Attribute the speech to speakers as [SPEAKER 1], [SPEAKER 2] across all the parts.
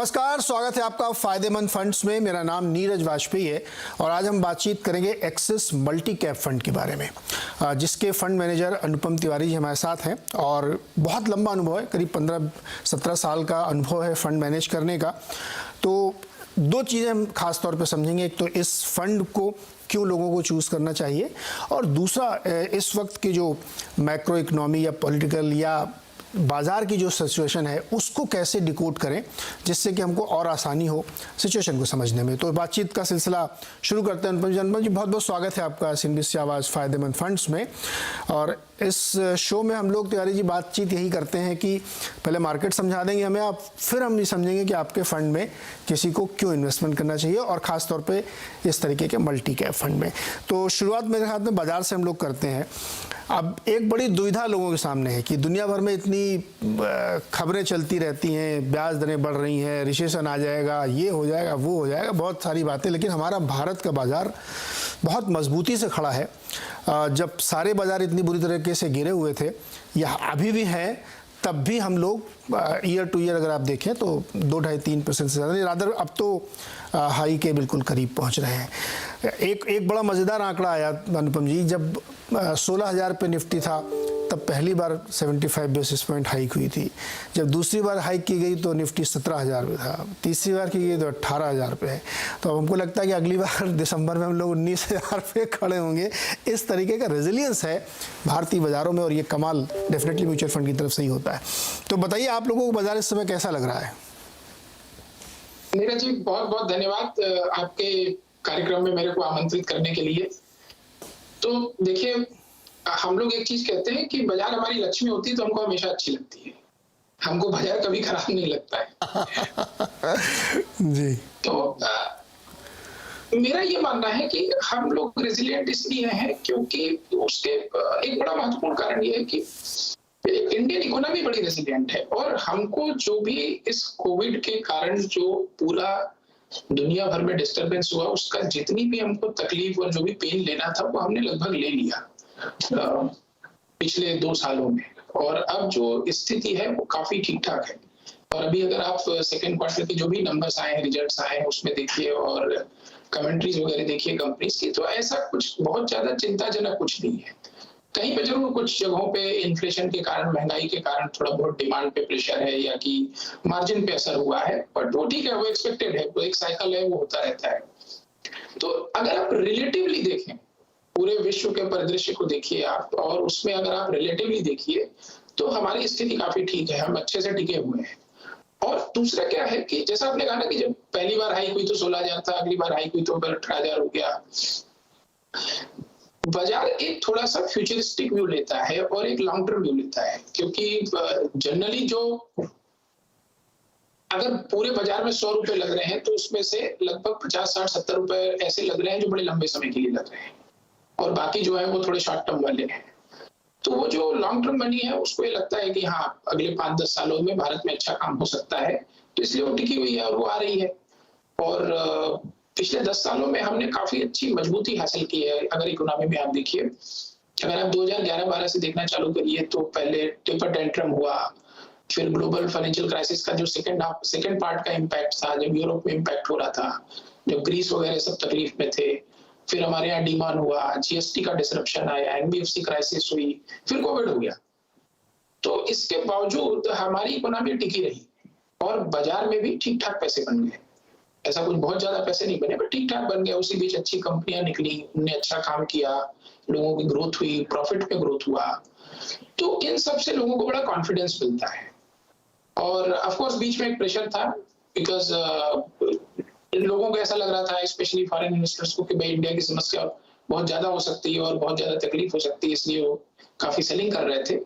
[SPEAKER 1] नमस्कार, स्वागत है आपका फायदेमंद फंड्स में। मेरा नाम नीरज वाजपेयी है और आज हम बातचीत करेंगे एक्सिस मल्टी कैप फंड के बारे में, जिसके फंड मैनेजर अनुपम तिवारी जी हमारे साथ हैं और बहुत लंबा अनुभव है, करीब 15-17 साल का अनुभव है फंड मैनेज करने का। तो दो चीज़ें हम खास तौर पे समझेंगे, एक तो इस फंड को क्यों लोगों को चूज़ करना चाहिए और दूसरा इस वक्त की जो मैक्रो इकोनॉमी या पॉलिटिकल या बाज़ार की जो सिचुएशन है उसको कैसे डिकोड करें जिससे कि हमको और आसानी हो सिचुएशन को समझने में। तो बातचीत का सिलसिला शुरू करते हैं। अनुपम जी बहुत बहुत स्वागत है आपका सिंडिस आवाज़ फ़ायदेमंद फंड्स में। और इस शो में हम लोग तिवारी जी बातचीत यही करते हैं कि पहले मार्केट समझा देंगे हमें आप, फिर हम ये समझेंगे कि आपके फ़ंड में किसी को क्यों इन्वेस्टमेंट करना चाहिए और ख़ास तौर पे इस तरीके के मल्टी कैप फंड में। तो शुरुआत मेरे हाथ में बाज़ार से हम लोग करते हैं। अब एक बड़ी दुविधा लोगों के सामने है कि दुनिया भर में इतनी खबरें चलती रहती हैं, ब्याज दरें बढ़ रही हैं, रिसेशन आ जाएगा, ये हो जाएगा, वो हो जाएगा, बहुत सारी बातें, लेकिन हमारा भारत का बाज़ार बहुत मजबूती से खड़ा है। जब सारे बाज़ार इतनी बुरी तरीके से गिरे हुए थे या अभी भी हैं, तब भी हम लोग ईयर टू ईयर अगर आप देखें तो 2-2.5-3% से ज़्यादा नहीं, रादर अब तो हाई के बिल्कुल करीब पहुंच रहे हैं। एक बड़ा मज़ेदार आंकड़ा आया अनुपम जी, जब 16,000 पे निफ्टी था तब पहली बार 75 बेसिस पॉइंट हाइक हुई थी। जब दूसरी बार हाइक की गई तो निफ्टी 17,000 पे था, तीसरी बार की गई तो 18,000 पे है। तो अब हमको लगता है कि अगली बार दिसंबर में हम लोग 19,000 पे खड़े होंगे। इस तरीके का रेजिलियंस है भारतीय बाज़ारों में और ये कमाल डेफिनेटली म्यूचुअल फंड की तरफ से ही होता है। तो बताइए आप लोगों को बाज़ार इस समय कैसा लग रहा है?
[SPEAKER 2] नीरज जी बहुत बहुत धन्यवाद आपके कार्यक्रम में मेरे को आमंत्रित करने के लिए। तो देखिए, हम लोग एक चीज कहते हैं कि बाजार हमारी लक्ष्मी होती है तो हमको हमेशा अच्छी लगती है, हमको बाजार कभी खराब नहीं लगता है।
[SPEAKER 1] जी।
[SPEAKER 2] तो मेरा ये मानना है कि हम लोग रेजिलिएंट इसलिए हैं क्योंकि उसके एक बड़ा महत्वपूर्ण कारण ये है कि इंडियन इकोनॉमी बड़ी रेजिलिएंट है और हमको जो भी इस कोविड के कारण जो पूरा दुनिया भर में डिस्टरबेंस हुआ, उसका जितनी भी हमको तकलीफ और जो भी पेन लेना था वो हमने लगभग ले लिया पिछले 2 सालों में। और अब जो स्थिति है वो काफी ठीक ठाक है। और अभी अगर आप सेकेंड क्वार्टर के जो भी नंबर्स आए हैं, रिजल्ट्स आए हैं, उसमें देखिए और कमेंट्रीज वगैरह देखिए कंपनीज की, तो ऐसा कुछ बहुत ज्यादा चिंताजनक कुछ नहीं है। कहीं पे जरूर कुछ जगहों पे इन्फ्लेशन के कारण, महंगाई के कारण थोड़ा बहुत डिमांड पे प्रेशर है या कि मार्जिन पे असर हुआ है, बट वो ठीक है, वो एक्सपेक्टेड है, वो एक साइकिल है, वो होता रहता है। तो अगर आप रिलेटिवली देखें, पूरे विश्व के परिदृश्य को देखिए आप, और उसमें अगर आप रिलेटिवली देखिए तो हमारी स्थिति काफी ठीक है, हम अच्छे से टिके हुए हैं। और दूसरा क्या है कि जैसा आपने कहा ना कि जब पहली बार हाइक हुई तो 16,000 था, अगली बार हाइक हुई तो 18,000 हो गया। बाजार एक थोड़ा सा फ्यूचरिस्टिक व्यू लेता है और एक लॉन्ग टर्म व्यू लेता है, क्योंकि जनरली जो अगर पूरे बाजार में 100 रुपए लग रहे हैं तो उसमें से लगभग 50, 60, 70 रुपए ऐसे लग रहे हैं जो बड़े लंबे समय के लिए लग रहे हैं और बाकी जो है वो थोड़े शॉर्ट टर्म वाले हैं। तो वो जो लॉन्ग टर्म मनी है उसको ये लगता है कि हाँ, अगले 5-10 सालों में भारत में अच्छा काम हो सकता है, तो इसलिए वो टिकी हुई है और वो आ रही है। और पिछले 10 सालों में हमने काफी अच्छी मजबूती हासिल की है। अगर इकोनॉमी में आप देखिए, अगर आप 2011-12 से देखना चालू करिए तो पहले टेपर टेंट्रम हुआ, फिर ग्लोबल फाइनेंशियल क्राइसिस का जो सेकेंड पार्ट का इम्पैक्ट था, जब यूरोप में इम्पैक्ट हो रहा था, जब ग्रीस वगैरह सब तकलीफ में थे, फिर हमारे यहाँ डिमांड हुआ, जीएसटी का डिसरप्शन आया, एनबीएफसी क्राइसिस हुई, फिर कोविड हो गया। तो इसके बावजूद हमारी इकोनॉमी टिकी रही और बाजार में भी ठीक ठाक पैसे बन गए। ऐसा कुछ बहुत ज्यादा पैसे नहीं बने, बट ठीक ठाक बन गया। उसी बीच अच्छी कंपनियां निकली, उन्होंने अच्छा काम किया, लोगों की ग्रोथ हुई, प्रॉफिट पे ग्रोथ हुआ। तो इन सब से लोगों को बड़ा कॉन्फिडेंस मिलता है। और ऑफ कोर्स बीच में एक प्रेशर था, बिकॉज लोगों को ऐसा लग रहा था, स्पेशली फॉरेन इन्वेस्टर्स को, कि भाई इंडिया की समस्या बहुत ज्यादा हो सकती है और बहुत ज्यादा तकलीफ हो सकती है, इसलिए वो काफी सेलिंग कर रहे थे।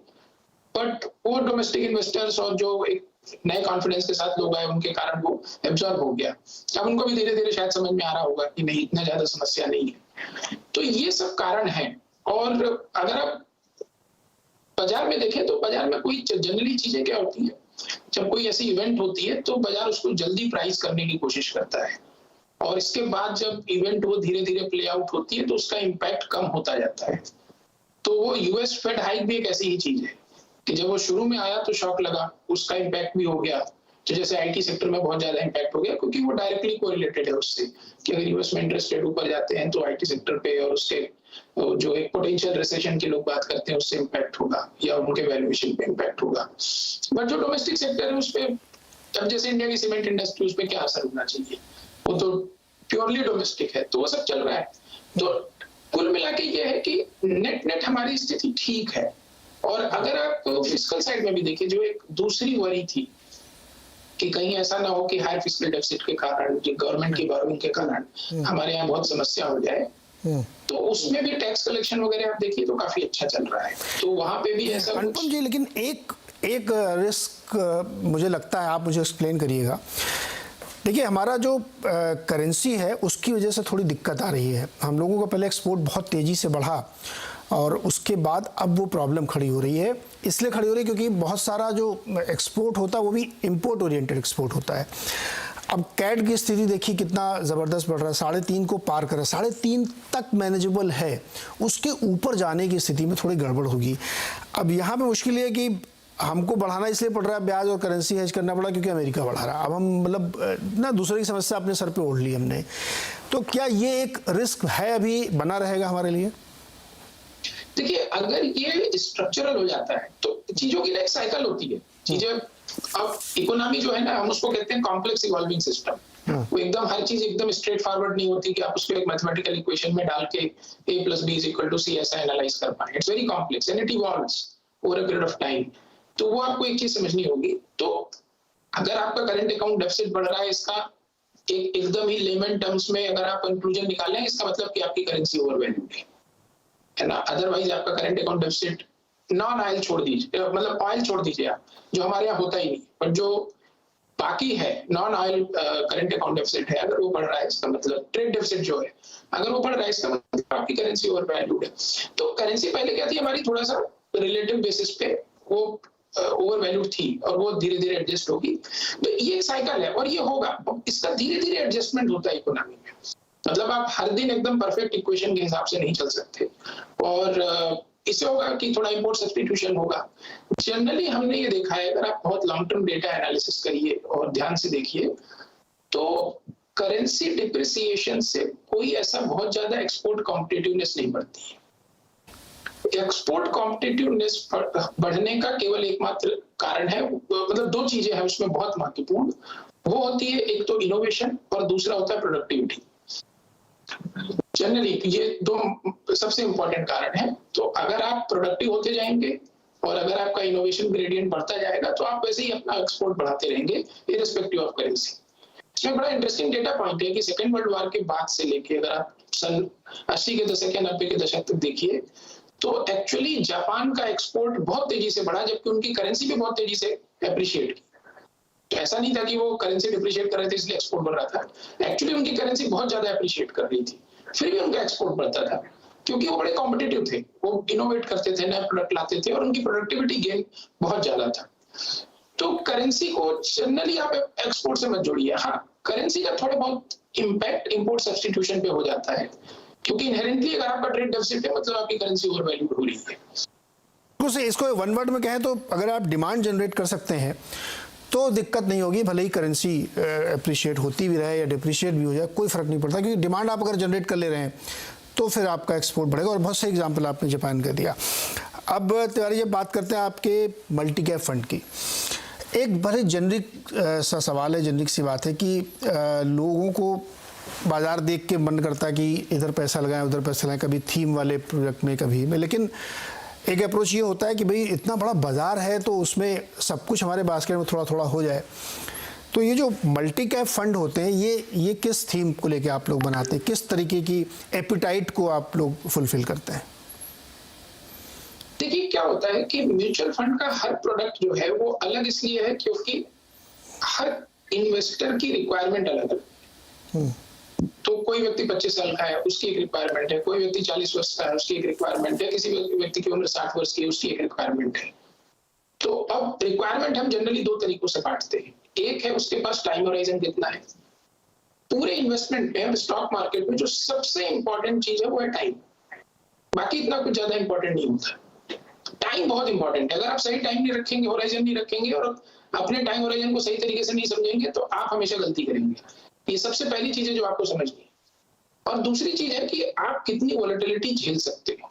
[SPEAKER 2] बट वो डोमेस्टिक इन्वेस्टर्स और जो एक नए कॉन्फिडेंस के साथ लोग आए, उनके कारण वो एब्जॉर्ब हो गया। अब उनको भी धीरे धीरे शायद समझ में आ रहा होगा कि नहीं, इतना ज्यादा समस्या नहीं है। तो ये सब कारण है। और अगर आप बाजार में देखें तो बाजार में कोई जनरली चीजें क्या होती है, जब कोई ऐसी इवेंट होती है तो बाजार उसको जल्दी प्राइस करने की कोशिश करता है और इसके बाद जब इवेंट वो धीरे धीरे प्ले आउट होती है तो उसका इम्पैक्ट कम होता जाता है। तो वो यूएस फेड हाइक भी एक ऐसी ही चीज है कि जब वो शुरू में आया तो शॉक लगा, उसका इम्पैक्ट भी हो गया, तो जैसे आईटी सेक्टर में बहुत ज्यादा इम्पैक्ट हो गया, क्योंकि वो डायरेक्टली कोरिलेटेड है उससे कि अगर यूएस में इंटरेस्ट रेट ऊपर जाते हैं तो आईटी सेक्टर पे और उसके जो एक पोटेंशियल रिसेशन की लोग बात करते हैं उससे इम्पैक्ट होगा या उनके वैल्यूएशन पे इम्पैक्ट होगा। बट जो डोमेस्टिक सेक्टर है उस पर, अब जैसे इंडिया की सीमेंट इंडस्ट्री, उस पर क्या असर होना चाहिए, वो तो प्योरली डोमेस्टिक है, तो वो सब चल रहा है। तो कुल मिला के ये है कि नेट नेट हमारी स्थिति ठीक है। और अगर आप फिस्कल साइड में भी देखिए, जो एक दूसरी वरी थी कि कहीं ऐसा ना हो कि हाई फिस्कल डेफिसिट के कारण, गवर्नमेंट की बोरोइंग के कारण हमारे यहाँ बहुत समस्या हो जाए, तो उसमें भी टैक्स कलेक्शन वगैरह आप देखिए तो काफी अच्छा चल रहा है। तो वहां पे भी ऐसा
[SPEAKER 1] अनुपम जी, लेकिन एक रिस्क मुझे लगता है, आप मुझे एक्सप्लेन करिएगा। देखिए, हमारा जो करेंसी है उसकी वजह से थोड़ी दिक्कत आ रही है। हम लोगों का पहले एक्सपोर्ट बहुत तेज़ी से बढ़ा और उसके बाद अब वो प्रॉब्लम खड़ी हो रही है। इसलिए खड़ी हो रही है क्योंकि बहुत सारा जो एक्सपोर्ट होता है वो भी इंपोर्ट ओरिएंटेड एक्सपोर्ट होता है। अब कैट की स्थिति देखिए कितना ज़बरदस्त बढ़ रहा है, 3.5 को पार कर रहा है, 3.5 तक मैनेजेबल है, उसके ऊपर जाने की स्थिति में थोड़ी गड़बड़ होगी। अब यहाँ पे मुश्किल ये है कि हमको बढ़ाना इसलिए पड़ रहा है, ब्याज और करेंसी हेज करना पड़ा क्योंकि अमेरिका बढ़ा रहा है। अब हम मतलब ना दूसरे की समस्या अपने सर पे ओढ़ ली हमने। तो क्या ये एक रिस्क है, अभी बना रहेगा हमारे लिए?
[SPEAKER 2] देखिए, अगर ये स्ट्रक्चरल हो जाता है तो चीजों की ना एक साइकिल होती है। चीजें, अब इकोनॉमी जो है ना, हम उसको कहते हैं कॉम्प्लेक्स इवॉल्विंग सिस्टम। वो एकदम हर चीज एकदम स्ट्रेट फॉरवर्ड नहीं होती कि आप उसको एक मैथमेटिकल इक्वेशन में डाल के a + b = c ऐसा एनालाइज कर पाए। It's very complex and it evolves over a period of time. तो वो आपको एक चीज समझनी होगी। तो अगर आपका करंट अकाउंट डेफिसिट बढ़ रहा है, इसका एकदम ही लेमन टर्म्स में अगर आप कंक्लूजन निकालें, इसका मतलब कि आपकी करेंसी ओवरवैल्यूड है ना। अदरवाइज आपका current account deficit, non oil छोड़ दीजिए, मतलब ऑयल छोड़ दीजिए आप, जो हमारे यहाँ होता ही नहीं, पर जो बाकी है non oil current account deficit है, अगर वो बढ़ रहा है इसका मतलब, ट्रेड डेफिसिट जो है अगर वो बढ़ रहा है इसका मतलब आपकी करेंसी ओवरवैल्यूड है। तो करेंसी पहले क्या थी हमारी, थोड़ा सा रिलेटिव बेसिस पे वो ओवरवैल्यूड थी और वो धीरे धीरे एडजस्ट होगी। तो ये साइकिल है और ये होगा, इसका धीरे धीरे एडजस्टमेंट होता है इकोनॉमी में। मतलब आप हर दिन एकदम परफेक्ट इक्वेशन के हिसाब से नहीं चल सकते और इससे होगा कि थोड़ा इंपोर्ट सब्स्टिट्यूशन होगा। जनरली हमने ये देखा है, अगर आप बहुत लॉन्ग टर्म डेटा एनालिसिस करिए और ध्यान से देखिए, तो करेंसी डिप्रिसिएशन से कोई ऐसा बहुत ज्यादा एक्सपोर्ट कॉम्पिटिटिवनेस नहीं बढ़ती है। एक्सपोर्ट कॉम्पिटिटिवनेस बढ़ने का केवल एकमात्र कारण है, मतलब दो चीजें हैं उसमें बहुत महत्वपूर्ण, वो होती है एक तो इनोवेशन और दूसरा होता है प्रोडक्टिविटी। जनरली ये दो सबसे इंपॉर्टेंट कारण है। तो अगर आप प्रोडक्टिव होते जाएंगे और अगर आपका इनोवेशन ग्रेडियंट बढ़ता जाएगा तो आप वैसे ही अपना एक्सपोर्ट बढ़ाते रहेंगे इररिस्पेक्टिव ऑफ करेंसी। इसमें बड़ा इंटरेस्टिंग डेटा पॉइंट है कि सेकेंड वर्ल्ड वॉर के बाद से लेके अगर आप सन 80 के दशक या 90 के दशक तक देखिए, तो एक्चुअली जापान का एक्सपोर्ट बहुत तेजी से बढ़ा, जबकि उनकी करेंसी भी बहुत तेजी से एप्रिशिएट की। तो ऐसा नहीं था कि वो करेंसी डिप्रिशिएट कर रहे थे इसलिए एक्सपोर्ट बढ़ रहा था, एक्चुअली उनकी करेंसी बहुत ज्यादा एप्रिशिएट कर रही थी, फिर भी उनका एक्सपोर्ट बढ़ता था क्योंकि वो बड़े कॉम्पिटिटिव थे, वो इनोवेट करते थे, नए प्रोडक्ट लाते थे और उनकी प्रोडक्टिविटी गेन बहुत ज्यादा था। तो करेंसी को जनरली आप एक्सपोर्ट से मत जोड़िए। हाँ, करेंसी का थोड़ा बहुत इम्पैक्ट इंपोर्ट सब्स्टिट्यूशन पे हो जाता है, क्योंकि इनहेरेंटली अगर आपका ट्रेड डेफिसिट है मतलब आपकी करेंसी ओवरवैल्यूड हो रही है।
[SPEAKER 1] इसको वन वर्ड में कहें तो अगर आप डिमांड जनरेट कर सकते हैं तो दिक्कत नहीं होगी, भले ही करेंसी अप्रिशिएट होती भी रहे या डिप्रिशिएट भी हो जाए, कोई फर्क नहीं पड़ता, क्योंकि डिमांड आप अगर जनरेट कर ले रहे हैं तो फिर आपका एक्सपोर्ट बढ़ेगा। और बहुत से एग्जांपल आपने जापान का दिया। अब तिवारी जी, बात करते हैं आपके मल्टी कैप फंड की। एक बड़े जेनरिक सा सवाल है, जेनरिक सी बात है कि लोगों को बाजार देख के मन करता है कि इधर पैसा लगाएं उधर पैसा लगाएं, कभी थीम वाले प्रोजेक्ट में कभी में, लेकिन एक अप्रोच ये होता है कि भाई इतना बड़ा बाजार है तो उसमें सब कुछ हमारे बास्केट में थोड़ा थोड़ा हो जाए। तो ये जो मल्टी कैप फंड होते हैं ये किस थीम को लेके आप लोग बनाते हैं, किस तरीके की एपिटाइट को आप लोग फुलफिल करते हैं?
[SPEAKER 2] देखिए, क्या होता है कि म्यूचुअल फंड का हर प्रोडक्ट जो है वो अलग इसलिए है क्योंकि हर इन्वेस्टर की रिक्वायरमेंट अलग है। तो कोई व्यक्ति 25 साल का है, उसकी एक रिक्वायरमेंट है, कोई व्यक्ति 40 वर्ष का है, उसकी एक रिक्वायरमेंट है, किसी व्यक्ति की उम्र 60 वर्ष की है, उसकी एक रिक्वायरमेंट है। तो अब रिक्वायरमेंट हम जनरली दो तरीकों से बांटते हैं। एक है उसके पास टाइम होराइजन कितना है। पूरे इन्वेस्टमेंट में, स्टॉक मार्केट में जो सबसे इंपॉर्टेंट चीज है वो है टाइम, बाकी इतना कुछ ज्यादा इंपॉर्टेंट नहीं होता। टाइम बहुत इंपॉर्टेंट है। अगर आप सही टाइम नहीं रखेंगे, होराइजन नहीं रखेंगे और अपने टाइम होराइजन को सही तरीके से नहीं समझेंगे तो आप हमेशा गलती करेंगे। ये सबसे पहली चीज है जो आपको समझनी है। और दूसरी चीज है कि आप कितनी वोलेटिलिटी झेल सकते हो।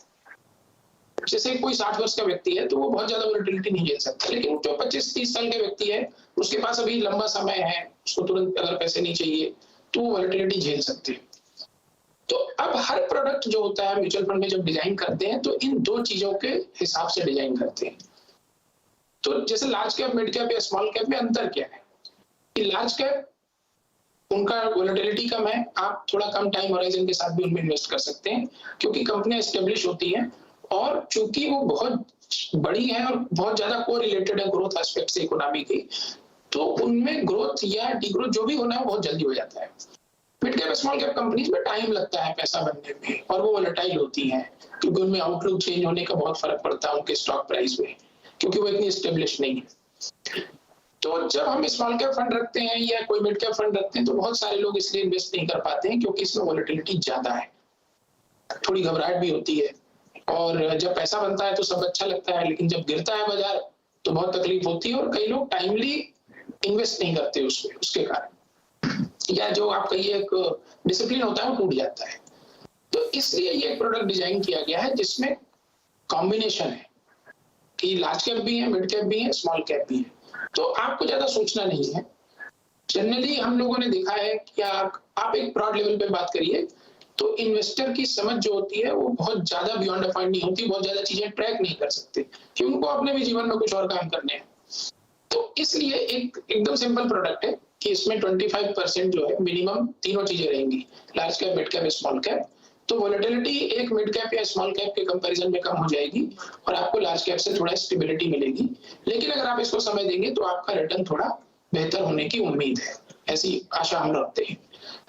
[SPEAKER 2] जैसे कोई 60 वर्ष का व्यक्ति है तो वो बहुत ज्यादा वोलेटिलिटी नहीं झेल सकता, लेकिन जो 25-30 साल का व्यक्ति है उसके पास अभी लंबा समय है, उसको तुरंत अगर पैसे नहीं चाहिए तो वो वोलेटिलिटी झेल सकते हैं। तो अब हर प्रोडक्ट जो होता है म्यूचुअल फंड में जब डिजाइन करते हैं तो इन दो चीजों के हिसाब से डिजाइन करते हैं। तो जैसे लार्ज कैप, मिड कैप या स्मॉल कैप में अंतर क्या है कि लार्ज कैप उनका वोलेटिलिटी कम है, आप थोड़ा कम टाइम होराइजन के साथ भी उनमें इन्वेस्ट कर सकते हैं क्योंकि कंपनियां एस्टेब्लिश होती हैं और चूंकि वो बहुत बड़ी है और बहुत ज्यादा कोरिलेटेड है ग्रोथ एस्पेक्ट से इकोनॉमी की, तो उनमें ग्रोथ या डिग्रोथ जो भी होना है बहुत जल्दी हो जाता है। Mid cap small cap companies में टाइम लगता है पैसा बनने में और वो वोलेटाइल होती हैं क्योंकि उनमें आउटलुक चेंज होने का बहुत फर्क पड़ता है उनके स्टॉक प्राइस में, क्योंकि वो इतनी एस्टेब्लिश नहीं है। तो जब हम स्मॉल कैप फंड रखते हैं या कोई मिड कैप फंड रखते हैं तो बहुत सारे लोग इसलिए इन्वेस्ट नहीं कर पाते हैं क्योंकि इसमें वोलेटिलिटी ज्यादा है, थोड़ी घबराहट भी होती है और जब पैसा बनता है तो सब अच्छा लगता है, लेकिन जब गिरता है बाजार तो बहुत तकलीफ होती है और कई लोग टाइमली इन्वेस्ट नहीं करते उसमें, उसके कारण या जो आप कहिए एक डिसिप्लिन होता है वो टूट जाता है। तो इसलिए ये प्रोडक्ट डिजाइन किया गया है जिसमें कॉम्बिनेशन है कि लार्ज कैप भी है, मिड कैप भी है, स्मॉल कैप भी है, तो आपको ज्यादा सोचना नहीं है। जनरली हम लोगों ने देखा है कि आप एक ब्रॉड लेवल पे बात करिए तो इन्वेस्टर की समझ जो होती है वो बहुत ज्यादा बियॉन्ड डिफाइंड नहीं होती, बहुत ज्यादा चीजें ट्रैक नहीं कर सकते कि उनको अपने भी जीवन में कुछ और काम करने हैं। तो इसलिए एकदम सिंपल प्रोडक्ट है कि इसमें 25% जो है मिनिमम तीनों चीजें रहेंगी, large cap, mid cap, small cap. तो वोलेटिलिटी एक मिड कैप या स्मॉल कैप के कंपैरिजन में कम हो जाएगी और आपको लार्ज कैप से थोड़ा स्टेबिलिटी मिलेगी, लेकिन अगर आप इसको समय देंगे तो आपका रिटर्न थोड़ा बेहतर होने की उम्मीद है, ऐसी आशा हम रखते हैं।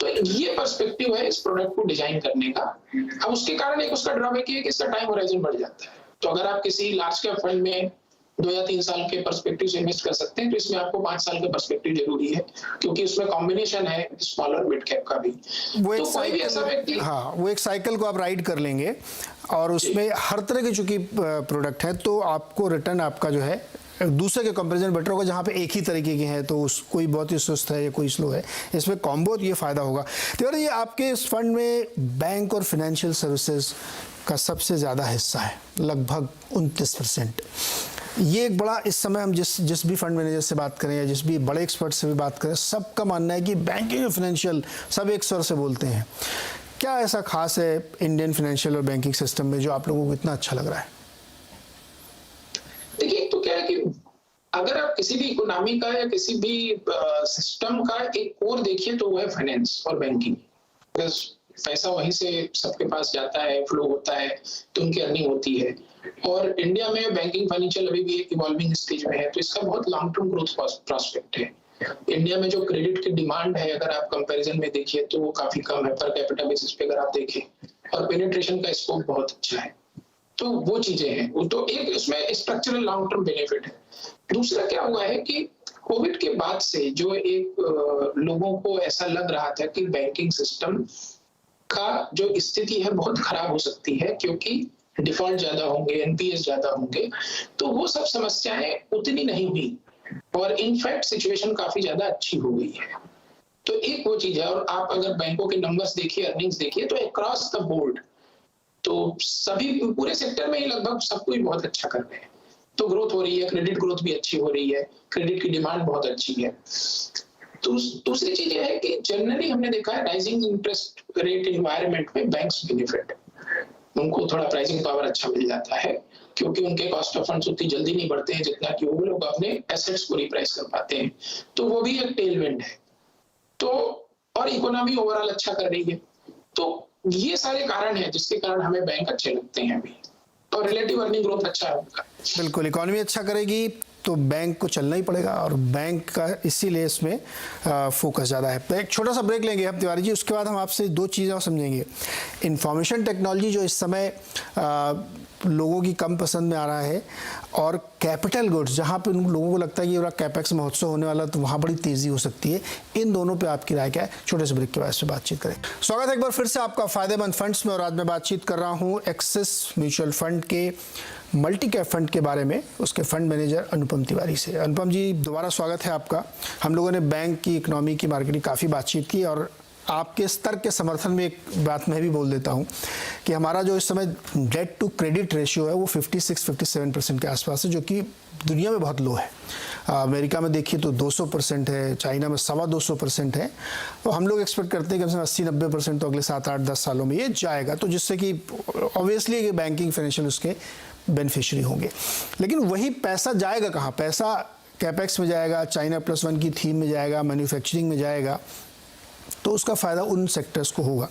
[SPEAKER 2] तो ये पर्सपेक्टिव है इस प्रोडक्ट को डिजाइन करने का। अब उसके कारण एक उसका ड्रॉबैक है कि इसका टाइम होराइजन बढ़ जाता है। तो अगर आप किसी लार्ज कैप फंड में 2 या 3 साल के पर्सपेक्टिव से इन्वेस्ट कर सकते हैं तो इसमें आपको 5 साल का पर्सपेक्टिव जरूरी है क्योंकि उसमें कॉम्बिनेशन है स्मॉल और मिड कैप का भी।
[SPEAKER 1] वो
[SPEAKER 2] तो कोई भी ऐसा व्यक्ति,
[SPEAKER 1] हाँ, वो एक साइकिल को आप राइड कर लेंगे और उसमें हर तरह की चूंकि प्रोडक्ट है तो आपको रिटर्न आपका जो है दूसरे के कंपैरिजन बेटर होगा। जहाँ पे एक ही तरीके के हैं तो कोई बहुत ही सुस्त है या कोई स्लो है, इसमें कॉम्बो ये फ़ायदा होगा। तो ये आपके इस फंड में बैंक और फाइनेंशियल सर्विसेज का सबसे ज़्यादा हिस्सा है, लगभग 29%। ये एक बड़ा, इस समय हम जिस भी फंड मैनेजर से बात करें या जिस भी बड़े एक्सपर्ट से भी बात करें, सबका मानना है कि बैंकिंग और फाइनेंशियल सब एक स्वर से बोलते हैं। क्या ऐसा खास है इंडियन फाइनेंशियल और बैंकिंग सिस्टम में जो आप लोगों को इतना अच्छा लग रहा है?
[SPEAKER 2] देखिए, तो क्या है कि अगर आप किसी भी इकोनॉमी का या किसी भी सिस्टम का एक कोर देखिए तो वो है फाइनेंस और बैंकिंग। पैसा वहीं से सबके पास जाता है, फ्लो होता है, तो उनकी अर्निंग होती है। और इंडिया में बैंकिंग फाइनेंशियल अभी भी एक इवॉल्विंग स्टेज में है, तो इसका बहुत लॉन्ग टर्म ग्रोथ प्रॉस्पेक्ट है। इंडिया में जो क्रेडिट की डिमांड है अगर आप कंपैरिजन में देखिए तो वो काफी कम है पर कैपिटा बेसिस पे अगर आप देखें, और पेनिट्रेशन का स्कोप बहुत अच्छा है। तो वो चीजें हैं, तो एक उसमें स्ट्रक्चरल लॉन्ग टर्म बेनिफिट है। दूसरा क्या हुआ है कि कोविड के बाद से जो एक लोगों को ऐसा लग रहा था कि बैंकिंग सिस्टम का जो स्थिति है बहुत खराब हो सकती है क्योंकि डिफॉल्ट ज्यादा होंगे, एनपीएस ज्यादा होंगे, तो वो सब समस्याएं उतनी नहीं हुई और इनफैक्ट सिचुएशन काफी ज्यादा अच्छी हो गई है। तो एक वो चीज है। और आप अगर बैंकों के नंबर्स देखिए, अर्निंग्स देखिए, तो अक्रॉस द बोर्ड तो सभी पूरे सेक्टर में ही लगभग सब कुछ बहुत अच्छा कर रहे हैं। तो ग्रोथ हो रही है, क्रेडिट ग्रोथ भी अच्छी हो रही है, क्रेडिट की डिमांड बहुत अच्छी है। तो दूसरी चीज ये है कि जनरली हमने देखा है राइजिंग इंटरेस्ट रेट एनवायरनमेंट में बैंक्स बेनिफिट, उनको थोड़ा प्राइसिंग पावर अच्छा मिल जाता है क्योंकि उनके कॉस्ट ऑफ फंड्स उतनी जल्दी नहीं बढ़ते हैं जितना कि वो लोग अपने एसेट्स को रिप्राइस कर पाते हैं। तो वो भी एक टेलविंड है। तो और इकोनॉमी ओवरऑल अच्छा कर रही है। तो ये सारे कारण हैं जिसके कारण हमें बैंक अच्छे लगते हैं अभी, और रिलेटिव अर्निंग ग्रोथ अच्छा है उनका।
[SPEAKER 1] बिल्कुल, इकोनॉमी अच्छा करेगी तो बैंक को चलना ही पड़ेगा और बैंक का इसीलिए इसमें फोकस ज़्यादा है। तो एक छोटा सा ब्रेक लेंगे हम तिवारी जी, उसके बाद हम आपसे 2 चीज़ें और समझेंगे। इंफॉर्मेशन टेक्नोलॉजी जो इस समय लोगों की कम पसंद में आ रहा है, और कैपिटल गुड्स जहाँ पे उन लोगों को लगता है कि ये कैपेक्स महोत्सव होने वाला, तो वहाँ बड़ी तेज़ी हो सकती है। इन दोनों पे आपकी राय क्या है? छोटे से ब्रेक के बाद इस पे बातचीत करें। स्वागत है एक बार फिर से आपका फायदेमंद फंड्स में, और आज मैं बातचीत कर रहा हूँ एक्सिस म्यूचुअल फंड के मल्टी कैप फंड के बारे में, उसके फंड मैनेजर अनुपम तिवारी से। अनुपम जी, दोबारा स्वागत है आपका। हम लोगों ने बैंक की, इकोनॉमी की, मार्केट की काफ़ी बातचीत की, और आपके स्तर के समर्थन में एक बात मैं भी बोल देता हूं कि हमारा जो इस समय डेट टू क्रेडिट रेशियो है वो 56-57% के आसपास है, जो कि दुनिया में बहुत लो है। अमेरिका में देखिए तो 200% है, चाइना में 225% है। तो हम लोग एक्सपेक्ट करते हैं कि 80-90% तो अगले 7-8-10 सालों में ये जाएगा, तो जिससे कि ऑब्वियसली बैंकिंग फाइनेंशियल उसके बेनिफिशियरी होंगे। लेकिन वही पैसा जाएगा कहाँ? पैसा कैपेक्स में जाएगा, चाइना +1 की थीम में जाएगा, मैन्युफैक्चरिंग में जाएगा, तो उसका फ़ायदा उन सेक्टर्स को होगा।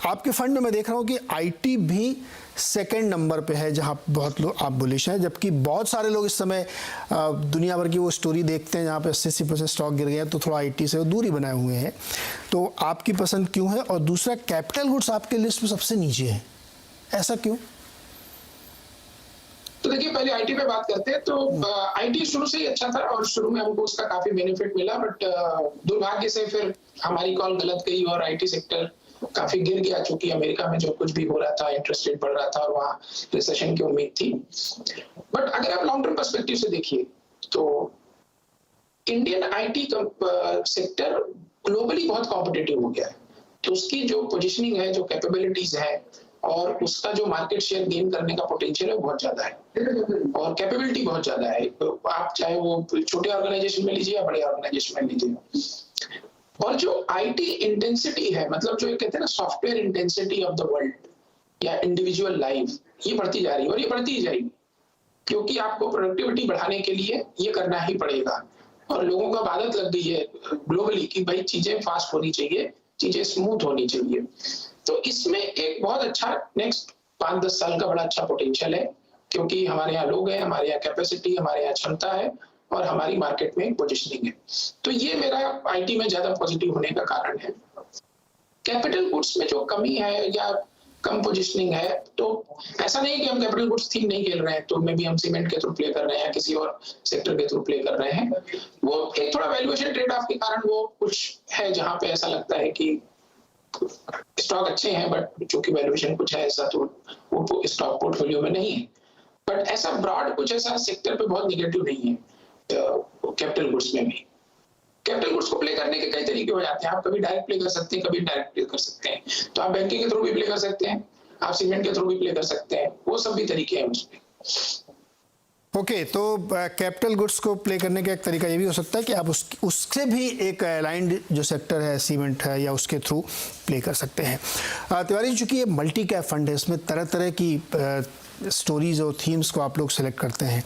[SPEAKER 1] आपके फंड में मैं देख रहा हूँ कि आईटी भी सेकंड नंबर पे है, जहाँ बहुत लोग आप बुलिश हैं, जबकि बहुत सारे लोग इस समय दुनिया भर की वो स्टोरी देखते हैं जहाँ पे 80% स्टॉक गिर गया, तो थोड़ा आईटी से दूरी बनाए हुए हैं। तो आपकी पसंद क्यों है? और दूसरा, कैपिटल गुड्स आपके लिस्ट में सबसे नीचे है, ऐसा क्यों?
[SPEAKER 2] तो देखिए, पहले आईटी पे बात करते हैं। तो आईटी शुरू से ही अच्छा था और शुरू में हमको उसका काफी बेनिफिट मिला, बट दुर्भाग्य से फिर हमारी कॉल गलत गई और आईटी सेक्टर काफी गिर गया, चूंकि अमेरिका में जो कुछ भी हो रहा था, इंटरेस्ट रेट बढ़ रहा था और वहाँ रिसेशन की उम्मीद थी। बट अगर आप लॉन्ग टर्म पर्सपेक्टिव से देखिए तो इंडियन आईटी सेक्टर ग्लोबली बहुत कॉम्पिटिटिव हो गया है। तो उसकी जो पोजिशनिंग है, जो कैपेबिलिटीज है, और उसका जो मार्केट शेयर गेन करने का पोटेंशियल है, बहुत ज्यादा है और कैपेबिलिटी बहुत ज्यादा है। आप चाहे वो छोटे ऑर्गेनाइजेशन में लीजिए या बड़े ऑर्गेनाइजेशन में लीजिए। और जो आईटी इंटेंसिटी है, मतलब जो कहते हैं ना software intensity of the world या इंडिविजुअल लाइफ, ये बढ़ती जा रही है और ये बढ़ती ही जाएगी, क्योंकि आपको प्रोडक्टिविटी बढ़ाने के लिए ये करना ही पड़ेगा। और लोगों को आदत लग गई है ग्लोबली कि भाई चीजें फास्ट होनी चाहिए, चीजें स्मूथ होनी चाहिए। तो इसमें एक बहुत अच्छा नेक्स्ट 5-10 साल का बड़ा अच्छा पोटेंशियल है, क्योंकि हमारे यहाँ लोग हैं, हमारे यहाँ कैपेसिटी, हमारे यहाँ क्षमता है और हमारी मार्केट में पोजीशनिंग है। तो ये मेरा आईटी में ज्यादा पॉजिटिव होने का कारण है। कैपिटल गुड्स में जो कमी है या कम पोजीशनिंग है, तो ऐसा नहीं कि हम कैपिटल गुड्स थीम नहीं खेल रहे हैं, तो मे भी हम सीमेंट के थ्रू प्ले कर रहे हैं या किसी और सेक्टर के थ्रू प्ले कर रहे हैं। वो एक थोड़ा वैल्यूएशन ट्रेड ऑफ के कारण वो कुछ है जहां पे ऐसा लगता है कि स्टॉक अच्छे हैं, बट चूंकि वैल्यूएशन कुछ है ऐसा, तो वो स्टॉक पोर्टफोलियो में नहीं है। बट ऐसा ब्रॉड कुछ ऐसा सेक्टर पे बहुत निगेटिव नहीं है। कैपिटल गुड्स में भी कैपिटल गुड्स को प्ले करने के कई तरीके हो जाते हैं। आप कभी डायरेक्ट प्ले कर सकते हैं, कभी डायरेक्ट प्ले कर सकते हैं। तो आप बैंकिंग के थ्रू भी प्ले कर सकते हैं, आप सीमेंट के थ्रू भी प्ले कर सकते हैं, वो सब भी तरीके हैं उसमें।
[SPEAKER 1] ओके, तो कैपिटल गुड्स को प्ले करने का एक तरीका ये भी हो सकता है कि आप उससे भी एक अलाइंड जो सेक्टर है, सीमेंट है, या उसके थ्रू प्ले कर सकते हैं। तिवारी, चूंकि ये मल्टी कैप फंड है, इसमें तरह तरह की स्टोरीज और थीम्स को आप लोग सेलेक्ट करते हैं।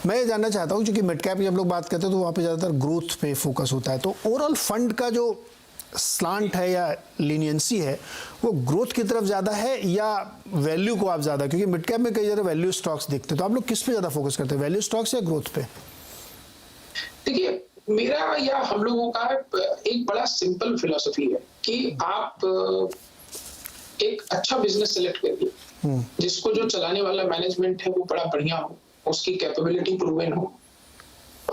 [SPEAKER 1] मैं ये जानना चाहता हूँ, क्योंकि मिड कैप की जब लोग बात करते हैं तो वहाँ पे ज़्यादातर ग्रोथ पे फोकस होता है, तो ओवरऑल फंड का जो स्लांट है या लीनियंसी है वो ग्रोथ की तरफ ज़्यादा है या वैल्यू को आप ज़्यादा? क्योंकि मिड कैप में कई ज़्यादा वैल्यू स्टॉक्स दिखते हैं, तो आप लोग किस पे ज़्यादा फोकस करते हैं, वैल्यू स्टॉक्स या ग्रोथ पे?
[SPEAKER 2] देखिए, मेरा या हम लोगों का एक बड़ा सिंपल फिलॉसफी है कि आप एक अच्छा बिजनेस सेलेक्ट करिए जिसको जो चलाने वाला मैनेजमेंट है वो बड़ा बढ़िया हो, उसकी कैपेबिलिटी प्रूवन हो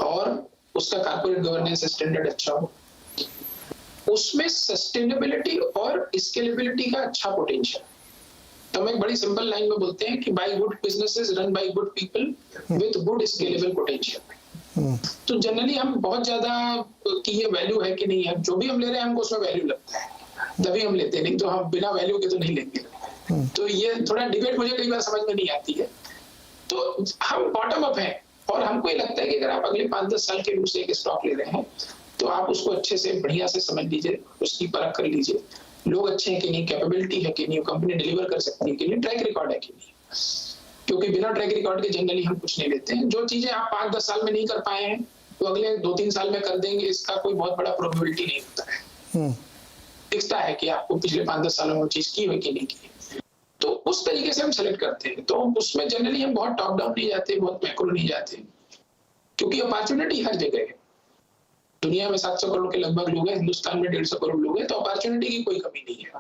[SPEAKER 2] और उसका कॉर्पोरेट गवर्नेंस स्टैंडर्ड अच्छा हो, उसमें सस्टेनेबिलिटी और स्केलेबिलिटी का अच्छा पोटेंशियल। तो हम एक बड़ी सिंपल लाइन में बोलते हैं कि by good businesses run by good people with good scalable potential. तो जनरली हम बहुत ज्यादा कि ये वैल्यू है कि नहीं है, जो भी हम ले रहे हैं हमको उसमें वैल्यू लगता है तभी हम लेते हैं, नहीं तो हम बिना वैल्यू के तो नहीं लेंगे। तो ये थोड़ा डिबेट मुझे कई बार समझ में नहीं आती है। तो हम बॉटम अप हैं और हमको ये लगता है कि अगर आप अगले 5-10 साल के व्यू से एक स्टॉक ले रहे हैं तो आप उसको अच्छे से बढ़िया से समझ लीजिए, उसकी परख कर लीजिए, लोग अच्छे हैं कि नहीं, कैपेबिलिटी है कि नहीं, कंपनी डिलीवर कर सकती है कि नहीं, ट्रैक रिकॉर्ड है कि नहीं। क्योंकि बिना ट्रैक रिकॉर्ड के जनरली हम कुछ नहीं लेते हैं। जो चीजें आप 5-10 साल में नहीं कर पाए हैं तो अगले 2-3 साल में कर देंगे, इसका कोई बहुत बड़ा प्रोबेबिलिटी नहीं होता है। दिखता है कि आपको पिछले 5-10 सालों में वो चीज की है कि नहीं की, तो उस तरीके से हम सेलेक्ट करते हैं। तो उसमें जनरली हम बहुत टॉप डाउन नहीं जाते, बहुत मैक्रो नहीं जाते, क्योंकि अपॉर्चुनिटी हर जगह है। दुनिया में 700 करोड़ के लगभग लोग हैं, हिंदुस्तान में 150 करोड़ लोग हैं, तो अपॉर्चुनिटी की कोई कमी नहीं है।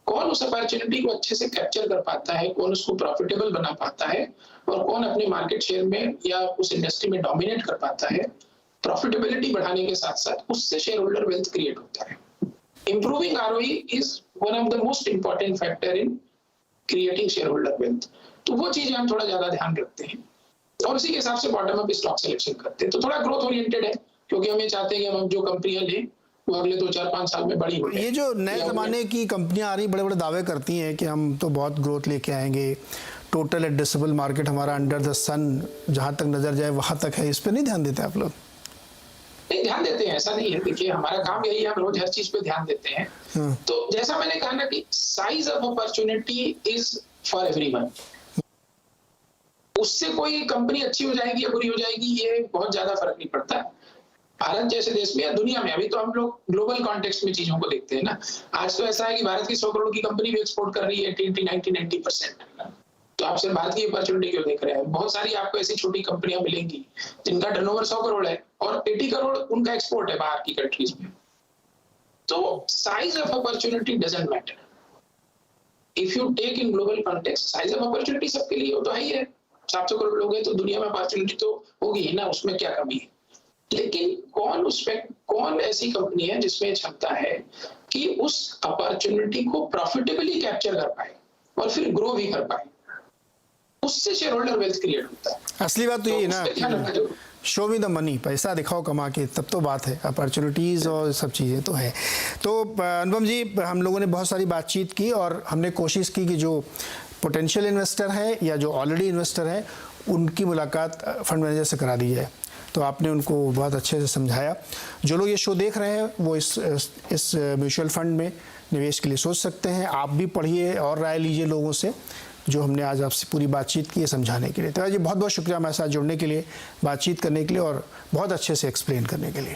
[SPEAKER 2] कौन उस अपॉर्चुनिटी को अच्छे से कैप्चर कर पाता है, कौन उसको प्रॉफिटेबल बना पाता है, और कौन अपने मार्केट शेयर में या उस इंडस्ट्री में डोमिनेट कर पाता है। प्रॉफिटेबिलिटी बढ़ाने के साथ साथ उससे शेयर होल्डर वेल्थ क्रिएट होता है। Improving ROE is one of the most important factor in creating share holder wealth. तो वो चीजें हम थोड़ा ज्यादा ध्यान रखते हैं और उसी के हिसाब से बॉटम अप स्टॉक सिलेक्शन करते हैं। तो थोड़ा ग्रोथ ओरिएंटेड है, क्योंकि हम ये चाहते हैं कि हम जो कंपनियां लें वो अगले 2-4-5 साल में बड़ी हो।
[SPEAKER 1] ये जो नए ज़माने की कंपनियां आ रही बड़े बड़े दावे करती हैं कि हम तो बहुत ग्रोथ लेके आएंगे, टोटल एड्रेसेबल मार्केट हमारा अंडर द सन जहां तक नजर जाए वहां तक है, इस पे नहीं ध्यान देते आप लोग?
[SPEAKER 2] नहीं, ध्यान देते हैं, ऐसा नहीं है। देखिए हमारा काम यही है, हम रोज हर चीज पे ध्यान देते हैं। तो जैसा मैंने कहा ना कि size of opportunity is for everyone. उससे कोई कंपनी अच्छी हो जाएगी या बुरी हो जाएगी ये बहुत ज्यादा फर्क नहीं पड़ता। भारत जैसे देश में या दुनिया में, अभी तो हम लोग ग्लोबल कॉन्टेक्स्ट में चीजों को देखते हैं ना। आज तो ऐसा है कि भारत की 100 करोड़ की कंपनी भी एक्सपोर्ट कर रही है 90%। तो आप सिर्फ भारत की अपॉर्चुनिटी क्यों देख रहे हैं? बहुत सारी आपको ऐसी छोटी कंपनियां मिलेंगी जिनका टर्नओवर 100 करोड़ है और 80 करोड़ उनका एक्सपोर्ट है बाहर की कंट्रीज में। तो size of opportunity doesn't matter. If you take in global context, size of opportunity सबके लिए वो तो है ही है। 700 करोड़ लोग हैं तो दुनिया में अपॉर्चुनिटी तो होगी ही ना, उसमें क्या कमी है। लेकिन कौन ऐसी कंपनी है जिसमें क्षमता है कि उस अपॉर्चुनिटी को प्रॉफिटेबली कैप्चर कर पाए और फिर ग्रो भी कर पाए, उससे शेयर होल्डर वेल्थ क्रिएट होता है।
[SPEAKER 1] असली बात तो ये ना, शो मी द मनी, पैसा दिखाओ कमा के, तब तो बात है। अपॉर्चुनिटीज़ और सब चीज़ें तो है। तो अनुपम जी, हम लोगों ने बहुत सारी बातचीत की और हमने कोशिश की कि जो पोटेंशियल इन्वेस्टर है या जो ऑलरेडी इन्वेस्टर है उनकी मुलाकात फंड मैनेजर से करा दी जाए। तो आपने उनको बहुत अच्छे से समझाया। जो लोग ये शो देख रहे हैं वो इस म्यूचुअल फंड में निवेश के लिए सोच सकते हैं। आप भी पढ़िए और राय लीजिए लोगों से, जो हमने आज आपसे पूरी बातचीत की है समझाने के लिए। तो जी बहुत बहुत शुक्रिया हमारे साथ जुड़ने के लिए, बातचीत करने के लिए और बहुत अच्छे से एक्सप्लेन करने के लिए।